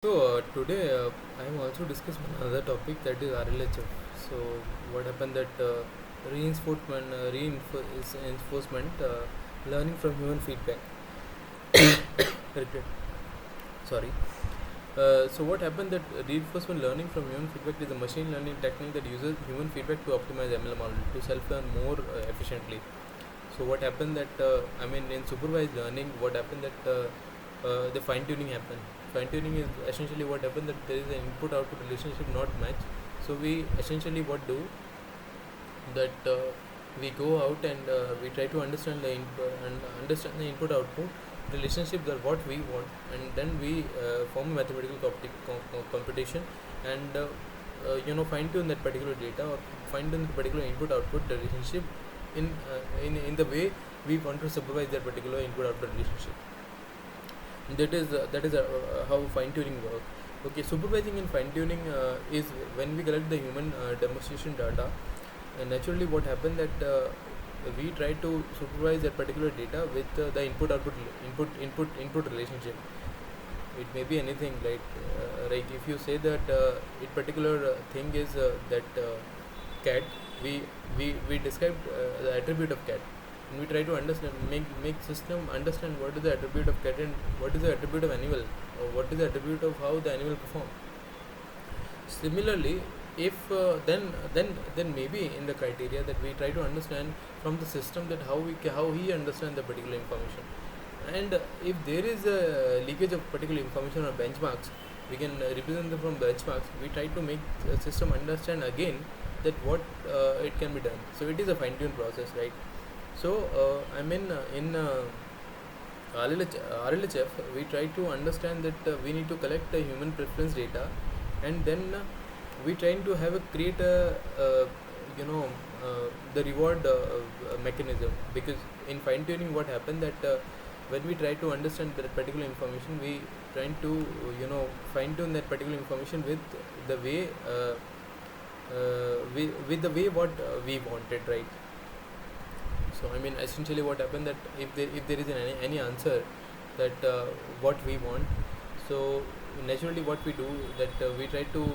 Today I am also discussing another topic, that is RLHF. So what happened that reinforcement learning from human feedback. Repeat. Sorry. So what happened that reinforcement learning from human feedback is a machine learning technique that uses human feedback to optimize ML model to self-learn more efficiently. So what happened that in supervised learning, what happened that the fine tuning happened. Fine tuning is essentially what happened that there is an input output relationship not match. So we essentially what do that we go out and we try to understand the understand the input output relationship that what we want, and then we form a mathematical computation and fine tune that particular data, or fine tune the particular input output relationship in the way we want to supervise that particular input output relationship. That is how fine tuning works. Okay, supervising and fine tuning is when we collect the human demonstration data, and naturally what happened that we try to supervise that particular data with the input relationship. It may be anything, like if you say that it particular thing is that cat, we describe the attribute of cat, and we try to understand, make system understand what is the attribute of cat and what is the attribute of animal, or what is the attribute of how the animal perform. Similarly, if then maybe in the criteria that we try to understand from the system that how he understand the particular information, and if there is a leakage of particular information or benchmarks, we can represent them from benchmarks. We try to make the system understand again that what it can be done. So it is a fine tune process, right? So in RLHF, we try to understand that we need to collect the human preference data, and then we trying to have a create a the reward mechanism, because in fine tuning what happened that when we try to understand that particular information, we trying to fine tune that particular information with the way with the way what we wanted, right? So essentially what happened that if there is any answer that what we want, so naturally what we do that we try to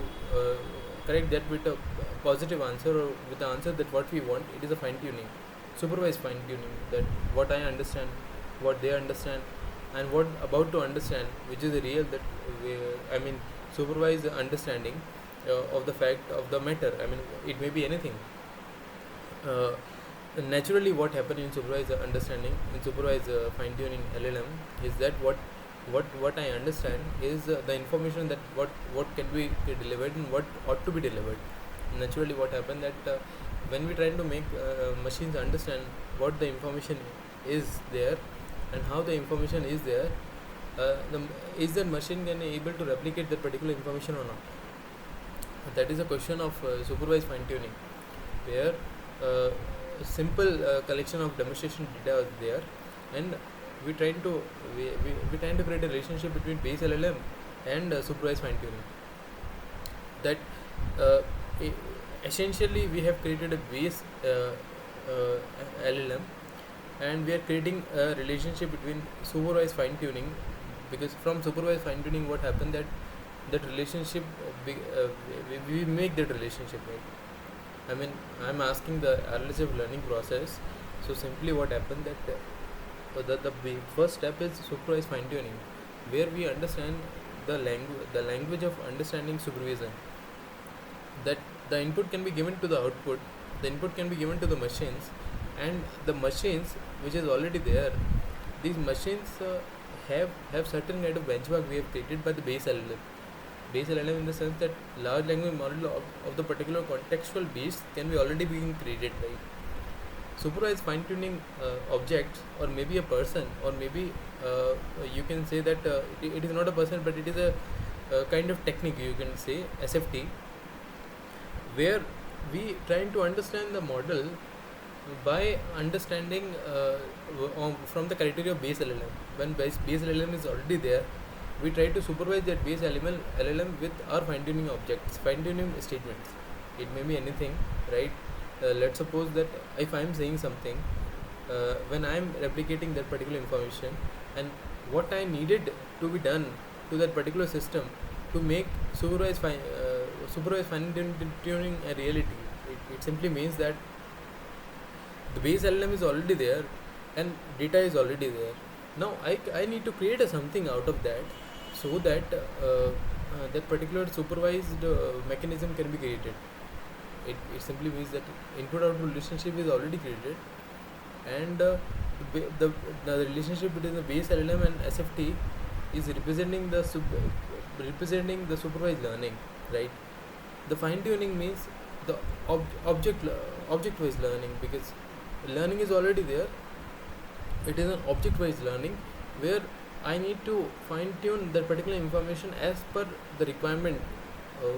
correct that with a positive answer, or with the answer that what we want. It is a fine tuning, supervised fine tuning, that what I understand, what they understand, and what about to understand, which is the real that we, supervised understanding of the fact of the matter. It may be anything. uh, Naturally what happened in supervised understanding, in supervised fine tuning LLM, is that what I understand is the information that what can be delivered and what ought to be delivered. Naturally what happened that when we try to make machines understand what the information is there and how the information is there, is that machine can able to replicate that particular information or not? That is a question of supervised fine tuning, where uh, a simple collection of demonstration data is there, and we trying to we trying to create a relationship between base LLM and supervised fine tuning. That uh, e- essentially we have created a base LLM, and we are creating a relationship between supervised fine tuning, because from supervised fine tuning what happened that relationship we make that relationship, right? I'm asking the RLHF learning process. So simply what happened that the first step is supervised fine tuning, where we understand the language of understanding supervision. That the input can be given to the output, the input can be given to the machines, and the machines which is already there, these machines have certain kind of benchmark we have created by the base LLM. Base LLM in the sense that large language model of the particular contextual base can be already being created, right? Supervised fine tuning objects, or maybe a person, or maybe you can say that it is not a person, but it is a kind of technique, you can say SFT, where we trying to understand the model by understanding from the criteria of base LLM. When base LLM is already there, we try to supervise that base LLM with our fine tuning objects, fine tuning statements. It may be anything, right? Let's suppose that if I am saying something, when I am replicating that particular information, and what I needed to be done to that particular system, to make supervised fine tuning a reality. It simply means that the base LLM is already there and data is already there. Now I need to create a something out of that, so that that particular supervised mechanism can be created. It simply means that input output relationship is already created, and the relationship between the base LLM and SFT is representing the supervised learning, right? The fine tuning means the object wise learning, because learning is already there. It is an object wise learning where I need to fine tune that particular information as per the requirement,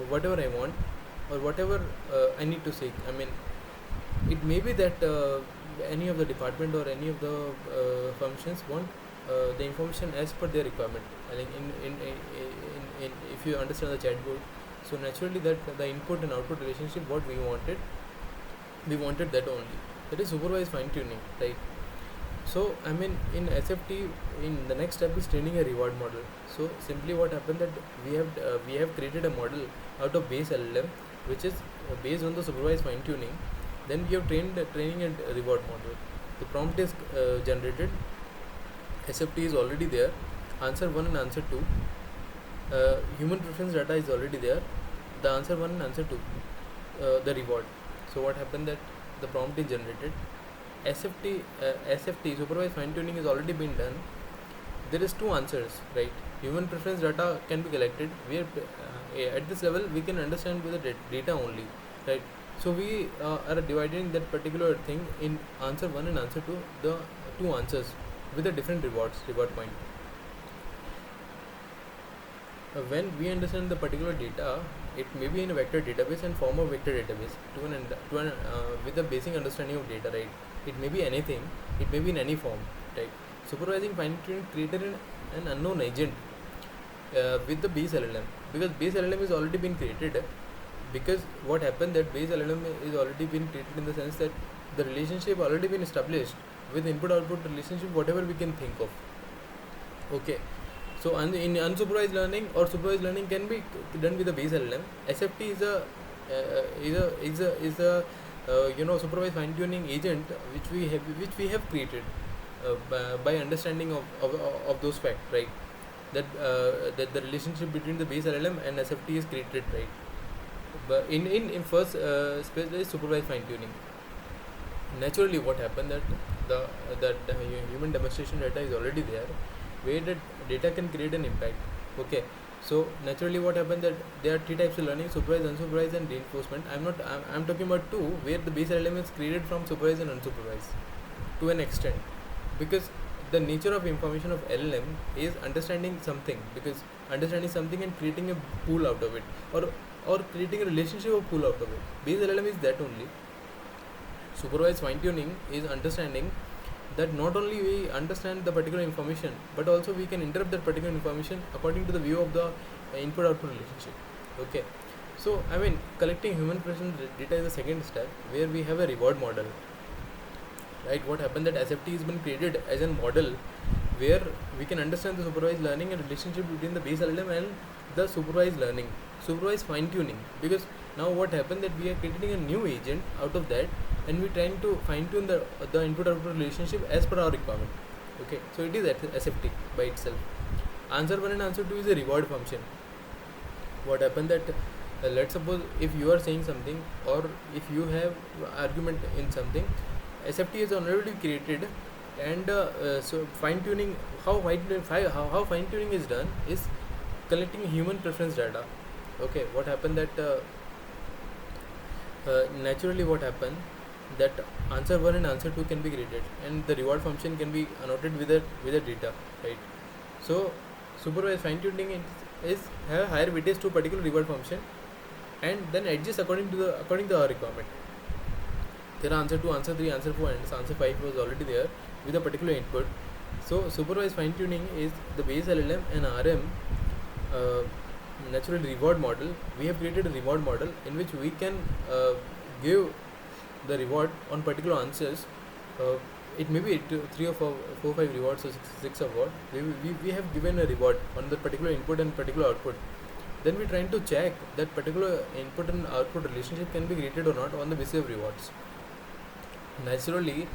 whatever I want or whatever I need to seek. I mean, it may be that any of the department or any of the functions want the information as per their requirement. I think in if you understand the chatbot, so naturally that the input and output relationship, what we wanted that only. That is supervised fine tuning, right? So I mean, in SFT, in the next step is training a reward model. So simply what happened that we have created a model out of base LLM, which is based on the supervised fine tuning. Then we have training and reward model. The prompt is generated. SFT is already there. Answer 1 and answer 2. Human preference data is already there. The answer 1 and answer 2. The reward. So what happened that the prompt is generated. SFT supervised fine tuning is already been done. There is 2 answers, right? Human preference data can be collected. We are at this level we can understand with the data only, right? So we are dividing that particular thing in answer 1 and answer 2, the 2 answers with the different reward point. When we understand the particular data, it may be in a vector database and form of vector database with the basic understanding of data, right? It may be anything, it may be in any form, right? Supervising fine tuning created an unknown agent with the base LLM, because base LLM is already been created. Because what happened that base LLM is already been created in the sense that the relationship already been established with input output relationship, whatever we can think of. Okay, so in unsupervised learning or supervised learning can be done with the base LLM. SFT is a supervised fine tuning agent which we have created by understanding of those facts, right? That the relationship between the base LLM and SFT is created, right? But in first space is supervised fine tuning. Naturally, what happened that human demonstration data is already there, where that data can create an impact. Okay, so naturally, what happened that there are 3 types of learning: supervised, unsupervised, and reinforcement. I'm talking about 2, where the base LLM is created from supervised and unsupervised to an extent, because the nature of information of LLM is understanding something, and creating a pool out of it, or creating a relationship of pool out of it. Base LLM is that only. Supervised fine tuning is understanding that not only we understand the particular information, but also we can interpret that particular information according to the view of the input output relationship. Okay, so I mean, collecting human preference data is the second step, where we have a reward model, right? What happened that SFT has been created as a model where we can understand the supervised learning and relationship between the base LLM and the supervised learning, supervised fine tuning. Because now what happened that we are creating a new agent out of that, and we're trying to fine tune the input output relationship as per our requirement. Okay, so it is SFT by itself. Answer 1 and answer 2 is a reward function. What happened that let's suppose if you are saying something, or if you have argument in something, SFT is already created, and so fine tuning, how fine tuning is done is collecting human preference data. Okay, what happened that naturally what happened that answer 1 and answer 2 can be created, and the reward function can be annotated with the data, right? So supervised fine tuning is have higher weightage to a particular reward function, and then adjust according to our requirement. There are answer 2, answer 3, answer 4, and answer 5 was already there with a particular input. So supervised fine tuning is the base LLM and RM natural reward model. We have created a reward model in which we can give the reward on particular answers. It may be 3 or 4 or 5 rewards or 6 or what. We have given a reward on the particular input and particular output. then we're trying to check that particular input and output relationship can be created or not on the basis of rewards. Naturally,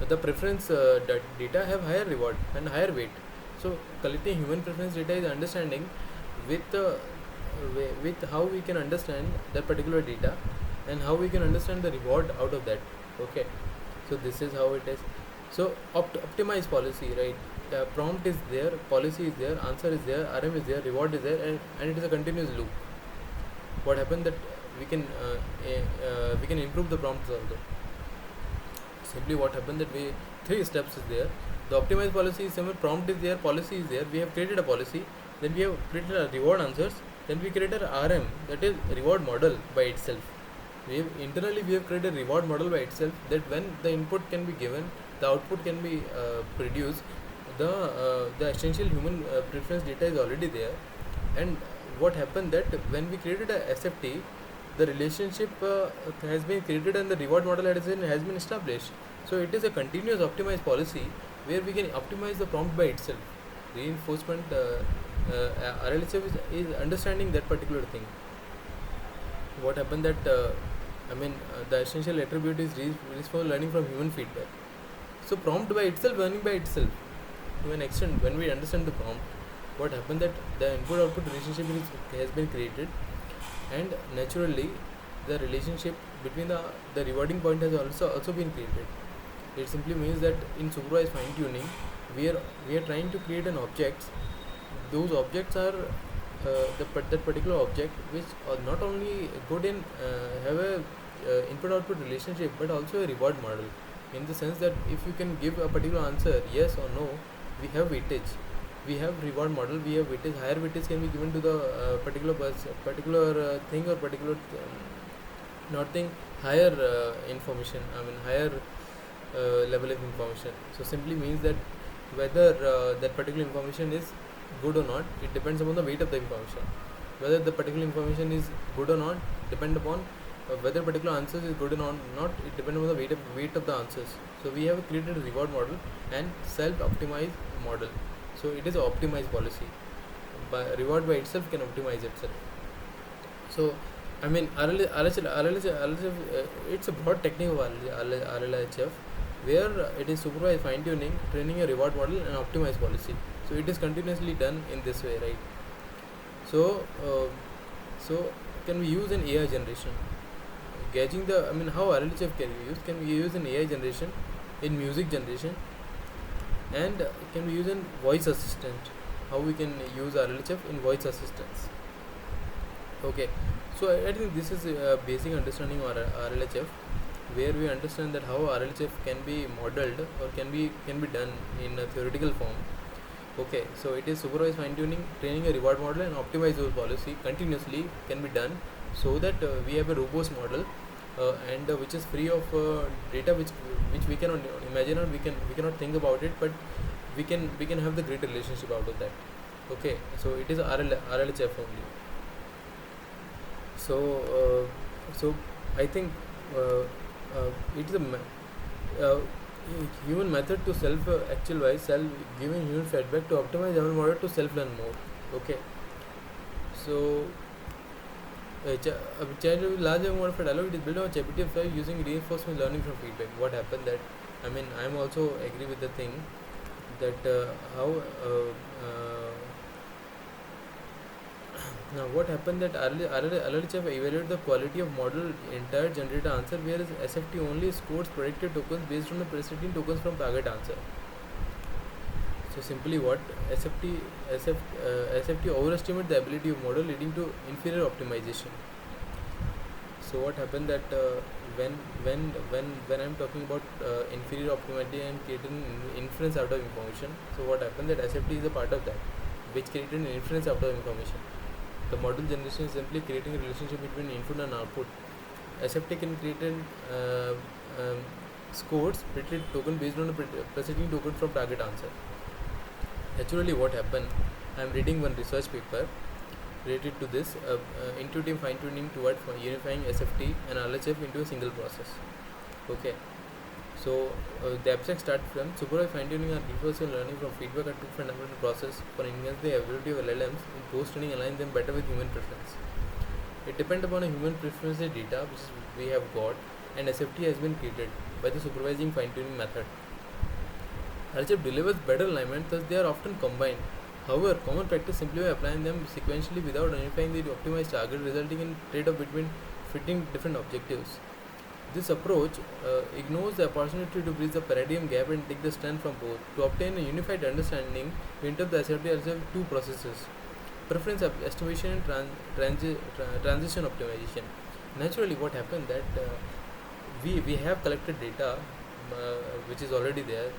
the preference data have higher reward and higher weight. So collecting human preference data is understanding with with how we can understand that particular data and how we can understand the reward out of that. Okay, so this is how it is. So optimize policy, right? Prompt is there, policy is there, answer is there, RM is there, reward is there, and it is a continuous loop. What happened that we can improve the prompts also. Simply what happened that we 3 steps is there. The optimized policy is similar, prompt is there, policy is there, we have created a policy, then we have created a reward answers, then we created a RM, that is reward model by itself. Internally we have created a reward model by itself, that when the input can be given, the output can be produced, the essential human preference data is already there. And what happened that when we created a SFT, the relationship has been created and the reward model has been established. So it is a continuous optimized policy where we can optimize the prompt by itself. Reinforcement RLHF is understanding that particular thing. What happened that the essential attribute is responsible learning from human feedback. So prompt by itself, learning by itself. To an extent, when we understand the prompt, what happened that the input-output relationship has been created, and naturally the relationship between the rewarding point has also been created. It simply means that in supervised fine tuning, we are trying to create an objects. Those objects are that particular object which are not only good in have a input-output relationship, but also a reward model, in the sense that if you can give a particular answer yes or no, we have weightage. We have reward model, we have weightage. Higher weightage can be given to the particular thing or particular not thing, higher information, higher level of information. So simply means that whether that particular information is good or not, it depends upon the weight of the information. Whether the particular information is good or not depend upon whether particular answers is good or not, it depends on the weight of the answers. So we have created a reward model and self-optimized model. So it is an optimized policy. Reward by itself can optimize itself. So RLHF, it's a broad technique of RLHF, where it is supervised fine tuning, training a reward model and optimized policy. So it is continuously done in this way, right? So can we use an AI generation? Gauging the how RLHF can be used in AI generation, in music generation, and can be used in voice assistant. How we can use RLHF in voice assistance? Okay, so I think this is a basic understanding of RLHF, where we understand that how RLHF can be modeled or can be done in a theoretical form. Okay, so it is supervised fine tuning, training a reward model and optimize those policy continuously can be done, so that we have a robust model and which is free of data which we cannot imagine, or we cannot think about it, but we can have the great relationship out of that. Okay, so it is RLHF only. So I think it is a human method to self-actualize, giving human feedback to optimize our model to self-learn more. Okay, so large amount of dialogue, it is built on GPT-5 using reinforcement learning from feedback. What happened that I am also agree with the thing that now what happened that RLHF evaluate the quality of model entire generated answer, whereas SFT only scores predicted tokens based on the preceding tokens from target answer. So simply what SFT overestimate the ability of model, leading to inferior optimization. So what happened that when I'm talking about inferior optimization and creating inference out of information, so what happened that SFT is a part of that, which created an inference out of information. The model generation is simply creating a relationship between input and output. SFT can create scores predicted token based on a preceding token from target answer. Actually, what happened? I am reading one research paper related to this intuitive fine tuning toward unifying SFT and RLHF into a single process. Okay, So the abstract start from supervised fine-tuning or reinforcement learning from feedback are two fundamental process for enhance the ability of LLMs in post-training, align them better with human preference. It depends upon a human preference data which we have got, and SFT has been created by the supervising fine-tuning method. RLHF delivers better alignment, thus they are often combined. However, common practice simply by applying them sequentially without identifying the optimized target, resulting in trade-off between fitting different objectives. This approach ignores the opportunity to bridge the paradigm gap and take the strength from both. To obtain a unified understanding, we interpret the SFT as two processes: preference estimation and transition optimization. Naturally, what happened that we have collected data which is already there.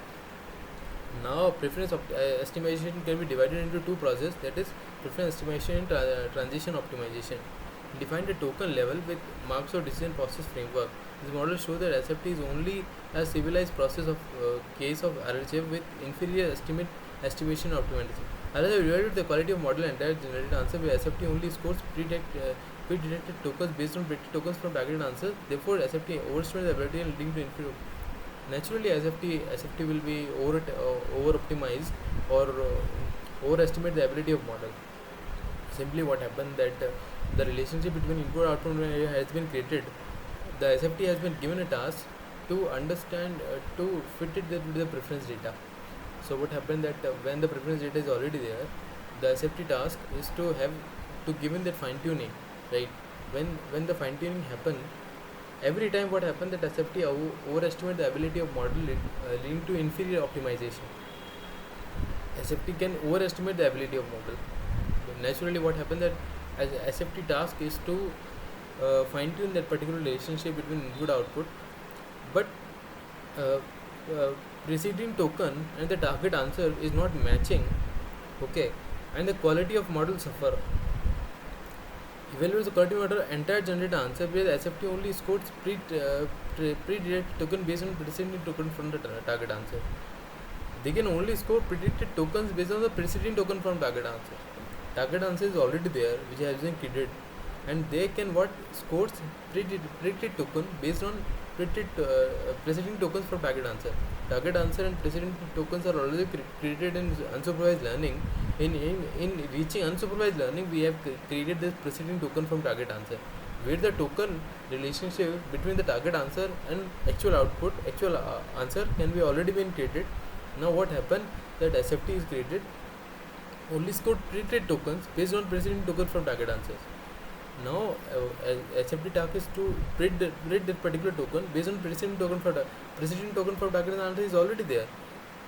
Now, preference estimation can be divided into two processes, that is, preference estimation and transition optimization. Define the token level with marks or decision process framework. This model shows that SFT is only a civilized process of case of RLHF with inferior estimation optimization. RLHF evaluated the quality of model entire generated answer, where SFT only scores pre-detected tokens based on predicted tokens from targeted answers. Therefore, SFT overestimates the ability and leading to inferior. Naturally, SFT will be over optimized or overestimate the ability of model. Simply what happened that the relationship between input output has been created. The SFT has been given a task to understand to fit it with the preference data. So what happened that when the preference data is already there, the SFT task is to have to given that fine tuning, right? When the fine tuning happen, every time what happened that SFT overestimate the ability of model leading to inferior optimization. SFT can overestimate the ability of model. Naturally, what happened that as SFT task is to fine tune that particular relationship between input output, but preceding token and the target answer is not matching, okay, and the quality of model suffer. Evaluates the quality of model entire generated answer, where the SFT only scores pre-detected token based on preceding token from the target answer. They can only score predicted tokens based on the preceding token from target answer. Target answer is already there, which has been created, and they can what scores predicted token based on preceding tokens from target answer. Target answer and preceding tokens are already created in unsupervised learning. In reaching unsupervised learning, we have created this preceding token from target answer, where the token relationship between the target answer and actual output, actual answer can be already been created. Now what happened that SFT is created only scored predicted tokens based on preceding token from target answers. Now SFT task is to predict that particular token based on preceding token from target answer is already there.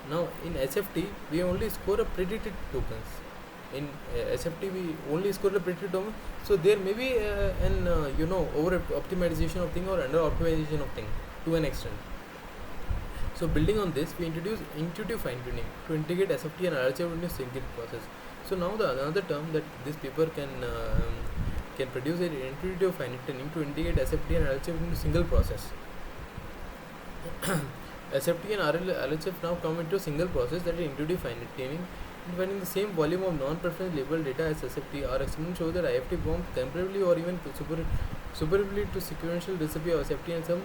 Now in SFT we only score a predicted tokens. In SFT we only score a predicted token. So there may be an over optimization of thing or under optimization of thing to an extent. So building on this, we introduce intuitive fine tuning to integrate SFT and RLHF into a single process. So now the another term that this paper can produce an intuitive fine tuning to integrate SFT and RLHF into a single process. SFT and RLHF now come into a single process, that is intuitive fine tuning. Defining the same volume of non-preference labeled data as SFT, our experiment shows that IFT forms comparably or even superiorly to sequential recipe of SFT, and some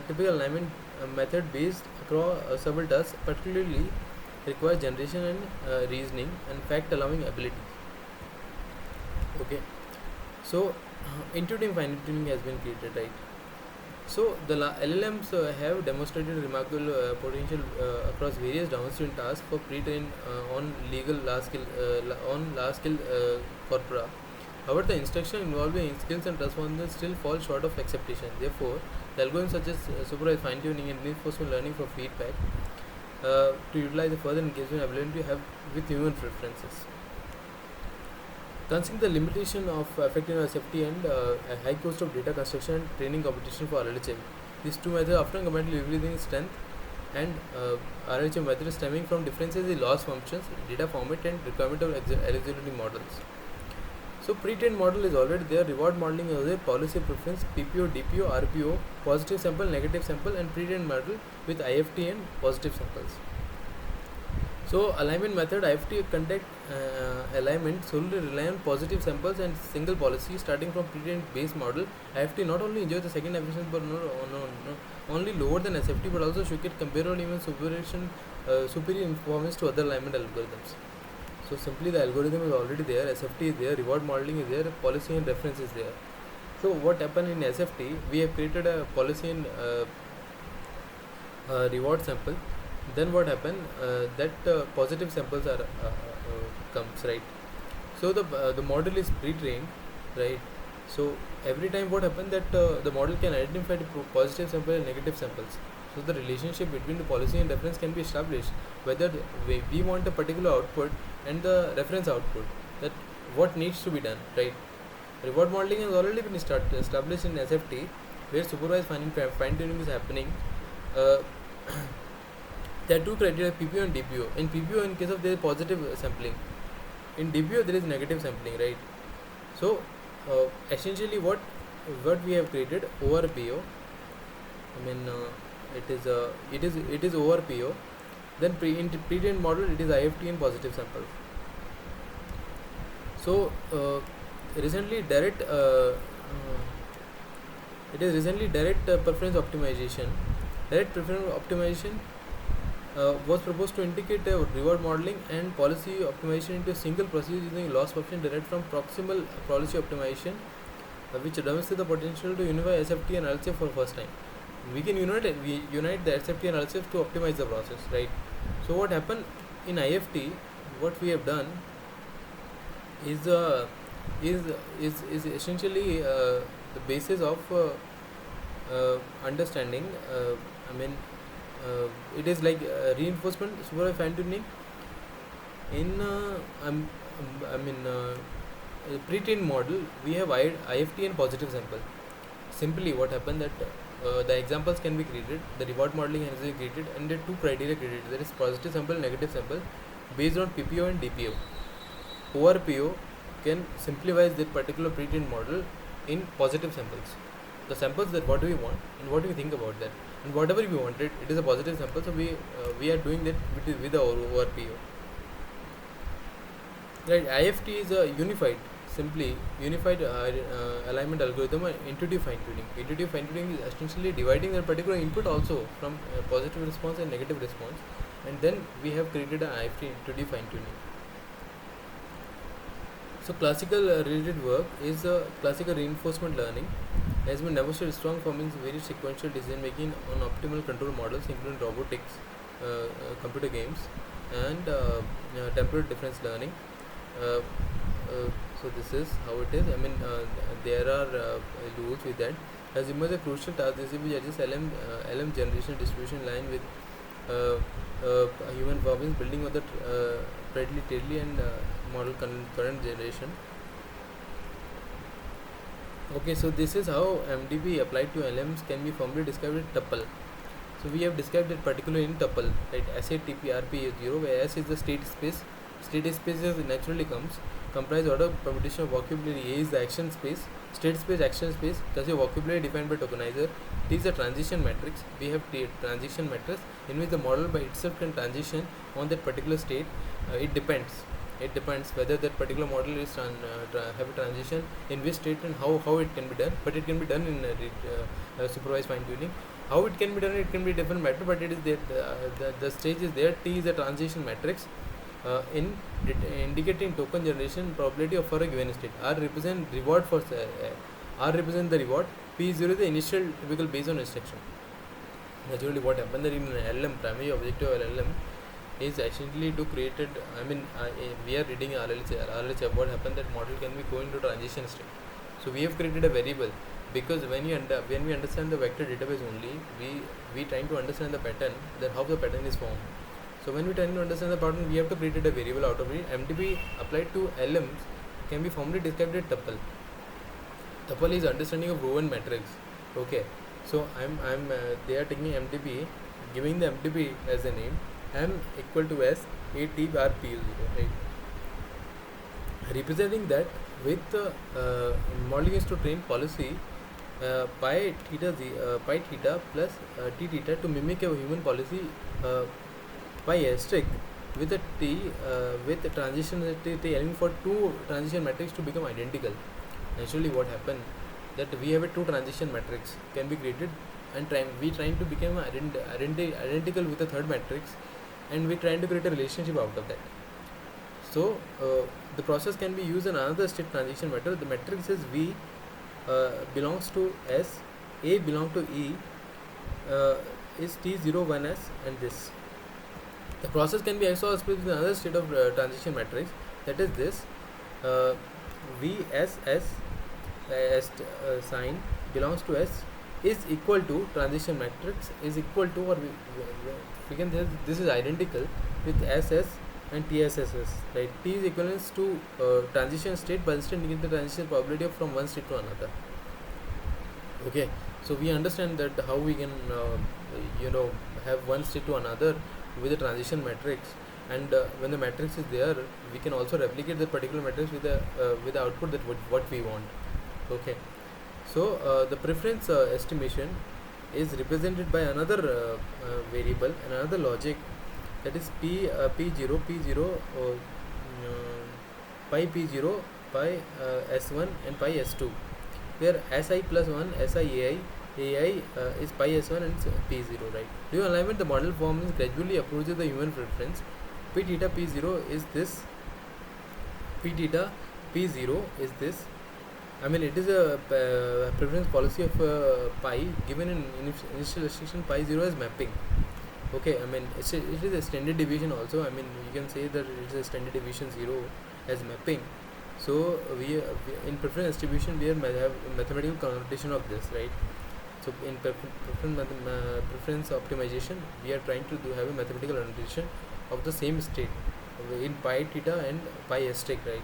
typical alignment method based across several tasks, particularly requires generation and reasoning and fact allowing ability. Okay, so intuitive fine tuning has been created, right? So the LLMs have demonstrated remarkable potential across various downstream tasks for pre-trained on large scale corpora. However, the instruction involving skills and transformation still fall short of acceptation. Therefore, the algorithms such as supervised fine tuning and reinforcement learning for feedback to utilize the further engagement ability to have with human preferences. Considering the limitation of effective SFT and a high cost of data construction and training competition for RLHF, these two methods often combine leveraging strength and RLHF methods stemming from differences in loss functions, data format, and requirement of eligibility models. So pre-trained model is already there. Reward modeling is there. Policy preference, PPO, DPO, RPO, positive sample, negative sample, and pre-trained model with IFT and positive samples. So alignment method IFT conduct alignment solely rely on positive samples and single policy starting from pre-trained base model. IFT not only enjoys the second efficiency but no only lower than SFT but also should get comparable even superior performance to other alignment algorithms. So simply the algorithm is already there, SFT is there, reward modeling is there, policy and reference is there. So what happened in SFT, we have created a policy and reward sample. Then what happened, that positive samples are comes, right. So the model is pre-trained, right. So every time what happened that the model can identify the positive sample and negative samples. So the relationship between the policy and reference can be established whether we want a particular output and the reference output, that what needs to be done, right. Reward modeling has already been established in SFT, where supervised fine tuning is happening. There are two criteria, PPO and DPO. In PPO, in case of there is positive sampling, in DPO there is negative sampling, right. So essentially what we have created over PO, I mean it is over PO. Then in pre-trained model it is IFT and positive samples. So recently direct preference optimization. Direct preference optimization was proposed to indicate reward modeling and policy optimization into a single procedure using loss function derived from proximal policy optimization, which demonstrates the potential to unify SFT and LLHF for the first time. We can unite the SFT and LLHF to optimize the process, right. So what happened in IFT, what we have done is essentially the basis of understanding. It is like reinforcement supervised fine tuning in pre-trained model. We have IFT and positive sample. Simply what happened that the examples can be created, the reward modeling has been created, and there are two criteria created. There is positive sample, negative sample, based on PPO and DPO. Over PO can simplify this particular pre-trained model in positive samples. The samples that what do we want and what do we think about that, and whatever we wanted, it is a positive sample. So we are doing that with the over PO. Right, IFT is a unified alignment algorithm and intuitive fine tuning. Intuitive fine tuning is essentially dividing a particular input also from positive response and negative response, and then we have created an IFT intuitive fine tuning. So classical related work is classical reinforcement learning has been demonstrated strong performance in various sequential decision making on optimal control models including robotics, computer games, and temporal difference learning. So this is how it is. There are rules with that. As emerged a crucial task, this which adjusts LM generation distribution line with human performance building of the predictably and model current generation. Okay, so this is how MDP applied to LMs can be formally described as tuple. So we have described it particularly in tuple, right? SATPRP is 0, where S is the state space. State space naturally comprise order permutation of vocabulary. A is the action space, state space, action space. Thus your vocabulary defined by tokenizer. T is the transition matrix. We have transition matrix in which the model by itself can transition on that particular state. It depends whether that particular model is have a transition in which state and how it can be done, but it can be done in supervised fine tuning. How it can be done, it can be different matter, but it is there. The stage is there. T is a transition matrix in indicating token generation probability of for a given state. R represent reward for R represent the reward. P0 is the initial typical based on instruction. Naturally, what happened that in LLM, primary objective of LLM is essentially to create it. We are reading RLHF. What happened that model can be going to transition state. So we have created a variable, because when we understand the vector database only, we trying to understand the pattern, that how the pattern is formed. So when we trying to understand the pattern, we have to create a variable out of it. MDP applied to LMs can be formally described as tuple. Tuple is understanding of row and matrix. Okay, so they are taking MDP, giving the MDP as a name. M equal to S ATRPU0, right? Representing that with modeling is to train policy pi theta plus t theta to mimic a human policy pi asterisk with a with the transition allowing for two transition matrix to become identical. Naturally, what happened that we have a two transition matrix can be created, and we trying to become identical with the third matrix, and we trying to create a relationship out of that. So the process can be used in another state transition method. The matrix is V belongs to S, A belong to E, is T01S, and this. The process can be also expressed with another state of transition matrix, that is this VSS sign belongs to S is equal to transition matrix is equal to, or we can say this is identical with SS and TSSS, right? T is equivalent to transition state, but instead negating the transition probability of from one state to another. Okay, so we understand that how we can have one state to another with the transition matrix, and when the matrix is there, we can also replicate the particular matrix with the output that what we want. Okay, so the preference estimation is represented by another variable and another logic, that is p0 pi p0 pi s1 and pi s2, where si plus 1 si ai is pi s1 and p0, right? During alignment, the model forms gradually approaches the human preference. P theta p0 is this. P theta p0 is this. I mean, it is a preference policy of pi given in initialization. Pi 0 as mapping. Okay, I mean it is a standard deviation also. I mean, you can say that it is a standard deviation 0 as mapping. So we in preference distribution we have mathematical connotation of this, right? So in preference optimization, we are trying to have a mathematical annotation of the same state in pi theta and pi s state, right?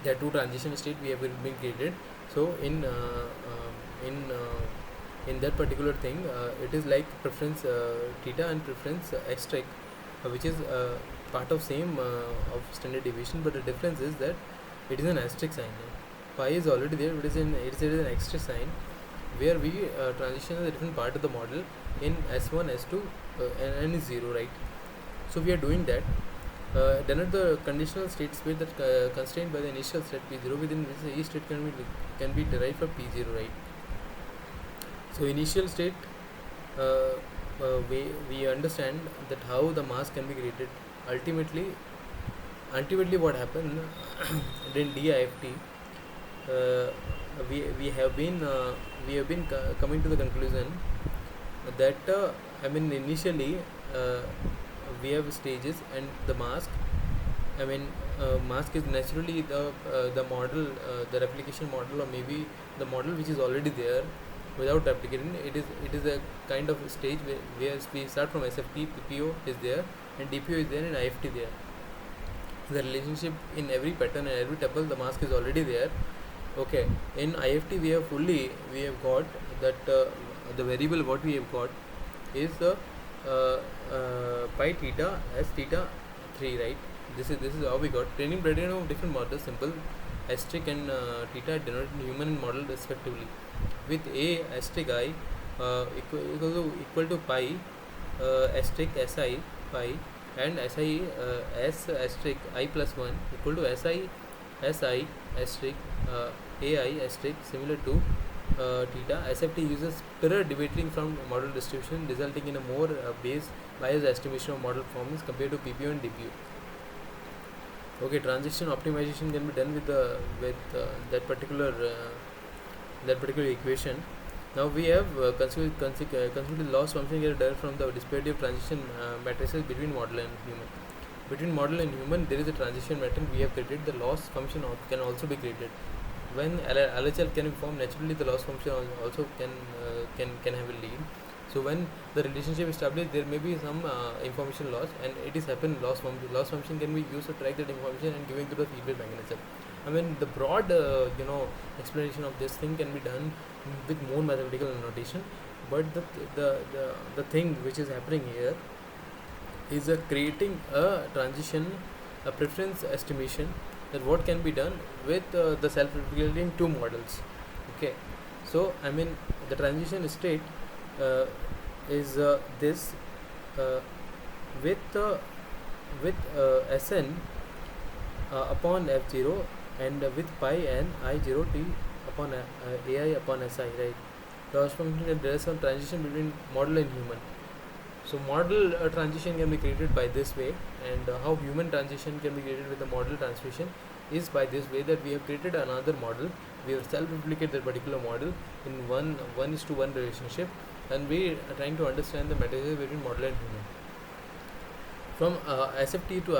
There are two transition state we have been created. So in that particular thing, it is like preference theta and preference x which is part of same of standard deviation, but the difference is that it is an asterisk sign. Pi is already there, it is an asterisk sign, where we transition a different part of the model in S1, S2 and is 0, right? So we are doing that. Denote the conditional state space that constrained by the initial state P0, within which each state can be derived for P0, right? So initial state, we understand that how the mask can be created. Ultimately what happened in DIFT, we have been coming to the conclusion that I mean initially we have stages, and the mask, I mean mask is naturally the model, the replication model, or maybe the model which is already there without replicating. It is a kind of stage where we start from SFT, PPO is there, and DPO is there, and IFT there. The relationship in every pattern and every tuple, the mask is already there. Okay, in IFT we have got that the variable what we have got is pi theta as theta 3, right? This is how we got training gradient of different models, simple asterisk and theta denoted human model respectively, with a asterisk I equal to pi asterisk si pi, and si s asterisk I plus 1 equal to si asterisk ai asterisk similar to theta. SFT uses mirror deviating from model distribution, resulting in a more biased estimation of model performance compared to PPO and DPO. Okay, transition optimization can be done with that particular equation. Now we have considered loss function here derived from the disparity of transition matrices between model and human. Between model and human, there is a transition matrix we have created. The loss function can also be created. When LHL can be formed, naturally the loss function also can have a lead. So when the relationship is established, there may be some information loss, and it is happen loss function can be used to track that information and giving to the feedback mechanism. I mean, the broad explanation of this thing can be done with more mathematical annotation, but the thing which is happening here is creating a transition, a preference estimation, that what can be done with the self-replicating two models. Okay, so I mean the transition state is this with with Sn upon f0 and with pi n I0 t upon ai upon si, right? Loss function can address some transition between model and human. So model transition can be created by this way, and how human transition can be created with the model transmission is by this way, that we have created another model, we have self-replicate that particular model in 1:1 relationship, and we are trying to understand the matrices between model and human. From SFT to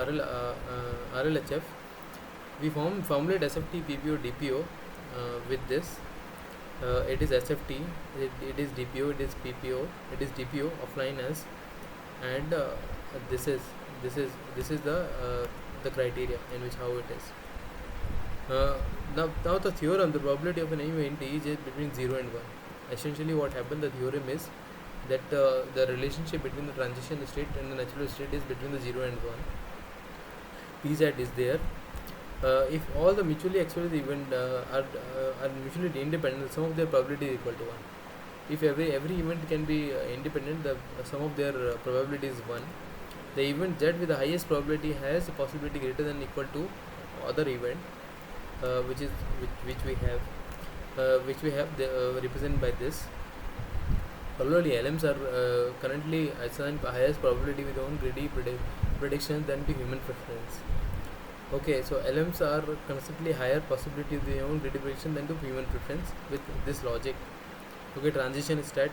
RLHF, we formulate SFT, PPO, DPO with this. It is SFT, it is DPO, it is PPO, it is DPO offline as, and this is the criteria in which how it is. Now the theorem, the probability of an event is between 0 and 1. Essentially what happened, the theorem is that the relationship between the transition state and the natural state is between the 0 and 1. Pz is there. If all the mutually exclusive event are mutually independent, the sum of their probability is equal to 1. If every event can be independent, the sum of their probability is 1. The event Z with the highest probability has a possibility greater than equal to other event, which we have represented by this. Particularly LLMs are currently assigned highest probability with own greedy prediction than to human preference. Okay, so LLMs are constantly higher possibility with their own greedy prediction than to human preference with this logic. Okay, transition state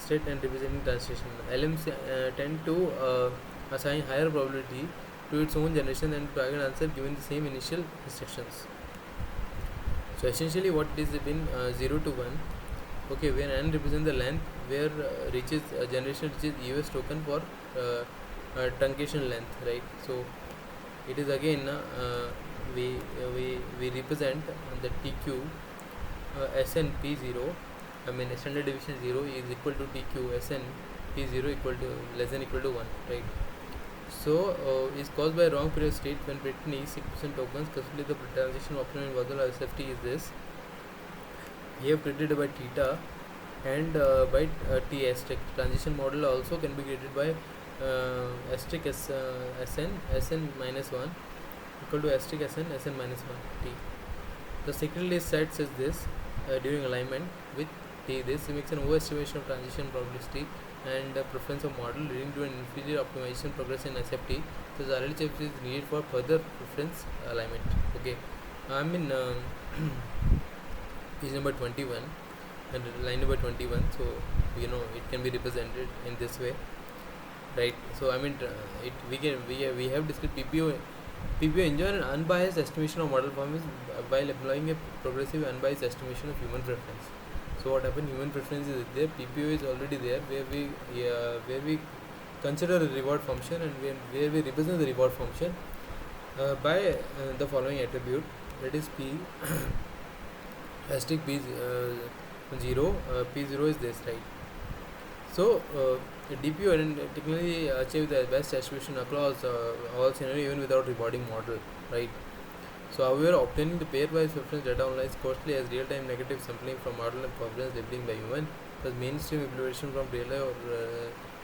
and representing transition. LLMs tend to assign higher probability to its own generation than target answer given the same initial instructions. So essentially what it is between 0 to 1. Okay, when n represents the length where generation reaches EOS token for truncation length, right? So it is again we represent the TQ SN P0, I mean standard deviation 0 is equal to TQ SN P0 equal to less than equal to 1, right? So is caused by wrong period state when written is 6% tokens. Consequently, the transition optimum involved SFT is this. We have created by theta and by t asterisk. Transition model also can be created by asterisk sn minus 1 equal to asterisk sn minus 1 t. The secondary set says this during alignment with t. This makes an overestimation of transition probability and preference of model, leading to an inferior optimization progress in SFT. Thus RLHF is needed for further preference alignment. Okay, I mean page number 21 and line number 21, so it can be represented in this way, right? So I mean we have discussed PPO enjoy an unbiased estimation of model performance while employing a progressive unbiased estimation of human preference. So what happened, human preference is there, PPO is already there, where we consider a reward function and where we represent the reward function by the following attribute, that is P asterisk P0 P0 is this, right? So DPO and technically achieve the best estimation across all scenario even without rewarding model, right? So however, obtaining the pairwise preference data online is costly as real-time negative sampling from model and confidence labeling by human, plus mainstream implementation from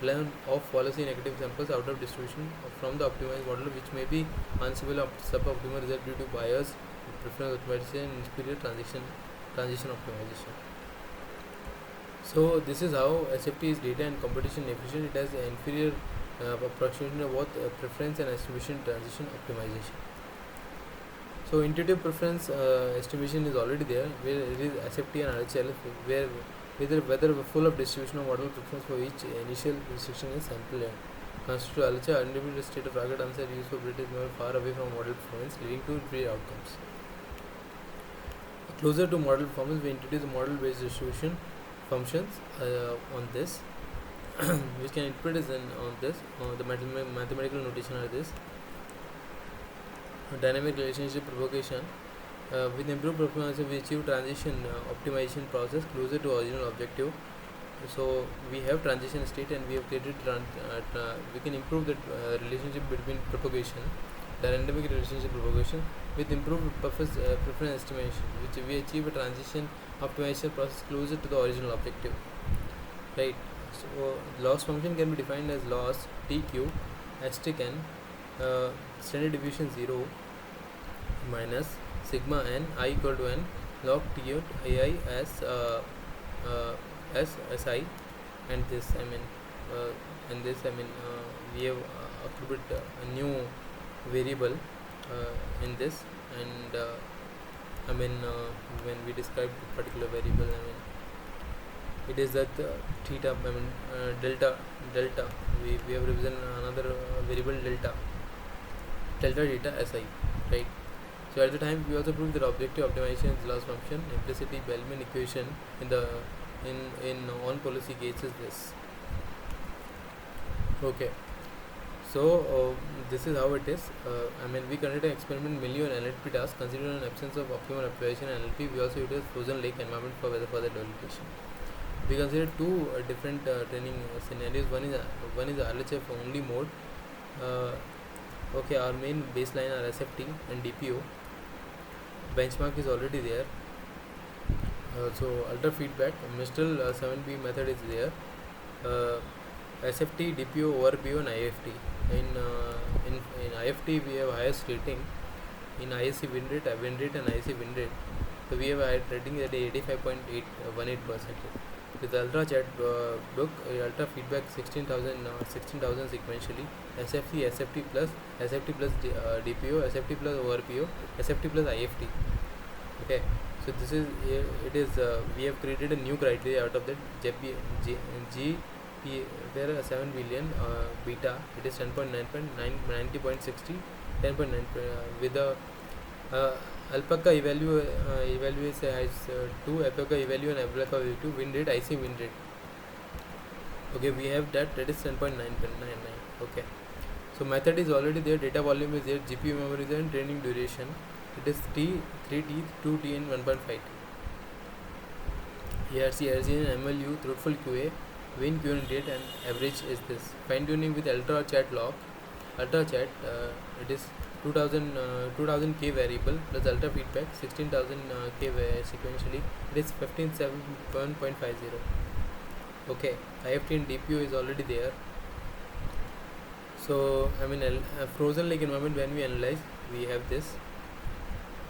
learn of policy negative samples out of distribution from the optimized model, which may be unstable of suboptimal result due to bias, preference optimization, and inferior transition optimization. So this is how SFT is data and competition efficient. It has an inferior approximation of both preference and estimation transition optimization. So intuitive preference estimation is already there, where it is SFT and RLHF, where whether full of distribution of model preference for each initial restriction is sample constitute RLHF unlimited state of target answer used for British model far away from model performance, leading to inferior outcomes. Closer to model performance, we introduce model based distribution functions on this which can interpret as on this. The mathematical notation are this: dynamic relationship propagation. With improved performance, we achieve transition optimization process closer to original objective. So we have transition state and we have created we can improve the relationship between propagation, dynamic relationship propagation, with improved preference estimation, which we achieve a transition optimization process closer to the original objective, right? So loss function can be defined as loss TQ asterisk n standard deviation 0 minus sigma n I equal to n log t out ai as si, and this we have attribute a new variable in this, and when we describe the particular variable, it is that theta, delta we have represented another variable delta theta si, right? So at the time we also proved that objective optimization is loss function implicitly Bellman equation in the in on policy case is this. Okay, so this is how it is. We conducted an experiment mainly on NLP tasks. Considering an absence of optimal application in NLP, we also utilized frozen lake environment for further development. We considered two different training scenarios. One is RLHF only mode. Okay, our main baseline are SFT and DPO. Benchmark is already there. So ultra feedback, Mistral 7B method is there. SFT, DPO, ORPO, and IFT. In IFT we have highest rating. In ISC win rate, and ISC win rate. So we have a rating at 85.818%. With ultra chat book, ultra feedback 16,000 sequentially. SFT plus DPO, SFT plus ORPO, SFT plus IFT. Okay, so this is we have created a new criteria out of that GP there are 7 billion beta, it is 90.60 10.9 with the alpaca evaluate has 2 alpaca evaluate and alpaca evaluate 2 win rate, IC win rate. Okay, we have that is 10.999. Okay, so method is already there, data volume is there, GPU memory is there, and training duration it is 3T, 2T and 1.5T. ERC and MLU, truthful QA, win Q and date, and average is this. Fine tuning with ultra chat log, it is 2000 K variable plus ultra feedback 16,000 K sequentially, it is 15.7.50. Okay, IFT and DPO is already there. So frozen lake environment, when we analyze, we have this.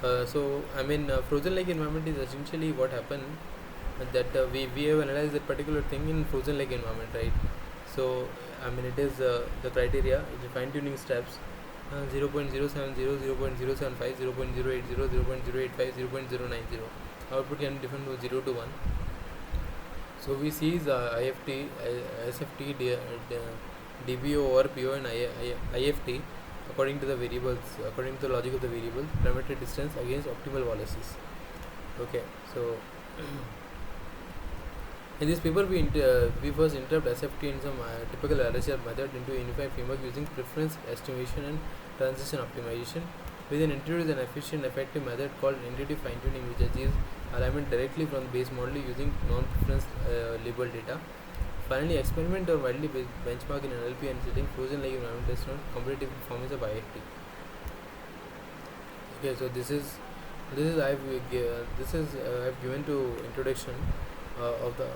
Frozen lake environment is essentially what happened that we have analyzed that particular thing in frozen lake environment, right? So it is the criteria, the fine tuning steps 0.070, 0.075, 0.080, 0.085, 0.090. Output can be different from 0 to 1. So we see the IFT, SFT, DBO, ORPO, and IFT according to the variables, according to the logic of the variables, parametric distance against optimal policies. Okay, so in this paper we first interrupt SFT in some typical RLHF method into a unified framework using preference estimation and transition optimization. We then introduce an efficient, effective method called intuitive fine tuning, which achieves alignment directly from the base model using non-preference label data. Finally, experiment or widely benchmark in NLP and setting frozen lake environment based on competitive performance of IFT. Okay, so this is I've given to introduction of the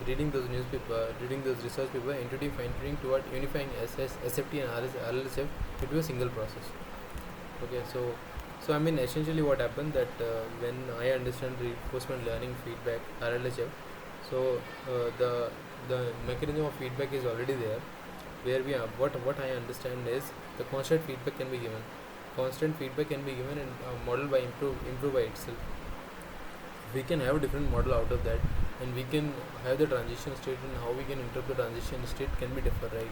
reading those newspaper, reading those research paper, intuitive fine tuning toward unifying SFT and RLHF into a single process. Okay, so essentially what happened that when I understand reinforcement learning feedback RLHF, so the mechanism of feedback is already there, where we are what I understand is the constant feedback can be given. Constant feedback can be given and modeled by improve by itself. We can have a different model out of that, and we can have the transition state, and how we can interpret the transition state can be different, right?